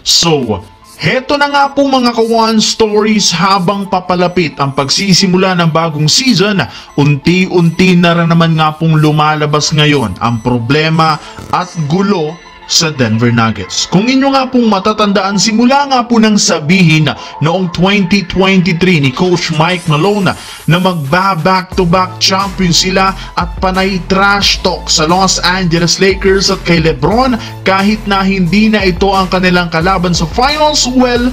So, heto na nga po mga kawan stories, habang papalapit ang pagsisimula ng bagong season, unti-unti na rin naman nga pong lumalabas ngayon ang problema at gulo sa Denver Nuggets. Kung inyo nga pong matatandaan, simula nga po nang sabihin noong 2023 ni Coach Mike Malone na magba-back-to-back champion sila at panay trash talk sa Los Angeles Lakers at kay LeBron kahit na hindi na ito ang kanilang kalaban sa finals, well,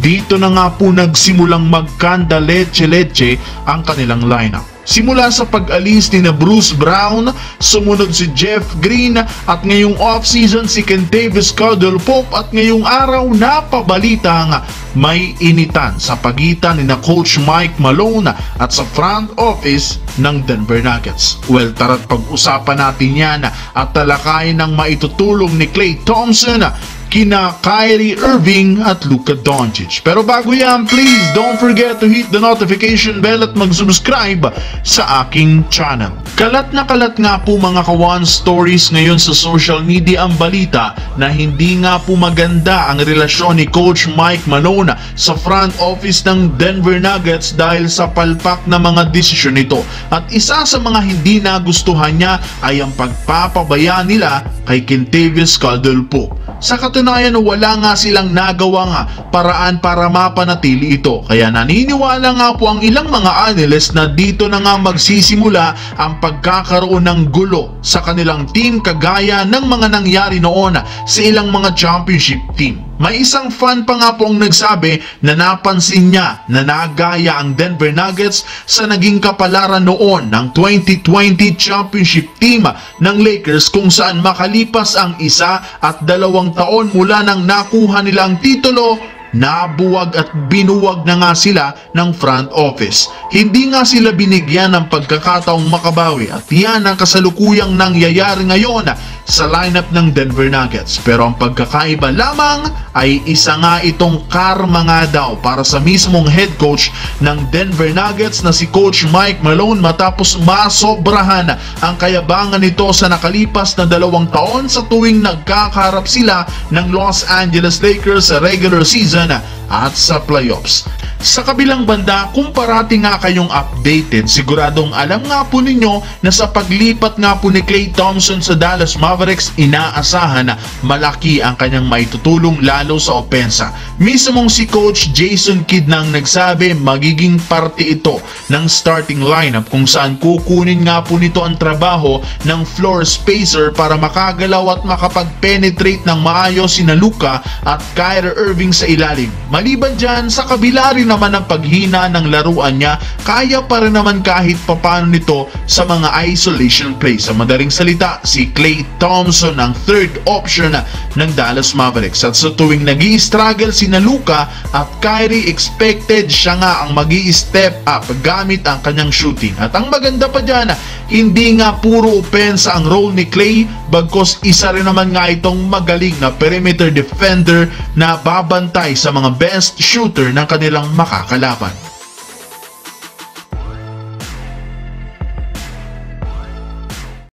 dito na nga po nagsimulang magkanda leche-leche ang kanilang lineup. Simula sa pag-alis ni na Bruce Brown, sumunod si Jeff Green at ngayong off-season si Kentavious Caldwell-Pope at ngayong araw napabalitang may initan sa pagitan ni na Coach Mike Malone at sa front office ng Denver Nuggets. Well, tara't pag-usapan natin yan at talakayin ng maitutulong ni Klay Thompson kina Kyrie Irving at Luka Doncic. Pero bago yan, please don't forget to hit the notification bell at mag-subscribe sa aking channel. Kalat na kalat nga po mga kawan stories ngayon sa social media ang balita na hindi nga po maganda ang relasyon ni Coach Mike Malone sa front office ng Denver Nuggets dahil sa palpak na mga desisyon nito. At isa sa mga hindi nagustuhan niya ay ang pagpapabaya nila kay Kentavious Caldwell-Pope. Sa katunayan, wala nga silang nagawang paraan para mapanatili ito. Kaya naniniwala nga po ang ilang mga analyst na dito na nga magsisimula ang pagkakaroon ng gulo sa kanilang team kagaya ng mga nangyari noon sa ilang mga championship team. May isang fan pa nga po ang nagsabi na napansin niya na nagaya ang Denver Nuggets sa naging kapalaran noon ng 2020 championship team ng Lakers kung saan makalipas ang 1 at 2 taon mula nang nakuha nila ang titulo, nabuwag at binuwag na nga sila ng front office. Hindi nga sila binigyan ng pagkakataong makabawi at yan ang kasalukuyang nangyayari ngayon sa lineup ng Denver Nuggets. Pero ang pagkakaiba lamang ay isa nga itong karma nga daw para sa mismong head coach ng Denver Nuggets na si Coach Mike Malone matapos masobrahan ang kayabangan nito sa nakalipas na 2 taon sa tuwing nagkakaharap sila ng Los Angeles Lakers sa regular season at sa playoffs. Sa kabilang banda, kung parati nga kayong updated, siguradong alam nga po ninyo na sa paglipat nga po ni Klay Thompson sa Dallas Mavericks, inaasahan na malaki ang kanyang maitutulong lalo sa opensa. Mismong si Coach Jason Kidd nang nagsabi magiging parte ito ng starting lineup kung saan kukunin nga po nito ang trabaho ng floor spacer para makagalaw at makapag-penetrate ng maayos sina Luka at Kyrie Irving sa ilalim. Maliban dyan, sa kabila rin naman ang paghina ng laruan niya, kaya pa rin naman kahit papano nito sa mga isolation plays. Sa madaling salita, si Klay Thompson ang third option ng Dallas Mavericks. At sa tuwing nag-i-struggle si Luka at Kyrie, expected siya nga ang mag-i-step up gamit ang kanyang shooting. At ang maganda pa dyan, hindi nga puro opensa ang role ni Klay, bagkos isa rin naman nga itong magaling na perimeter defender na babantay sa mga best shooter ng kanilang makakalaban.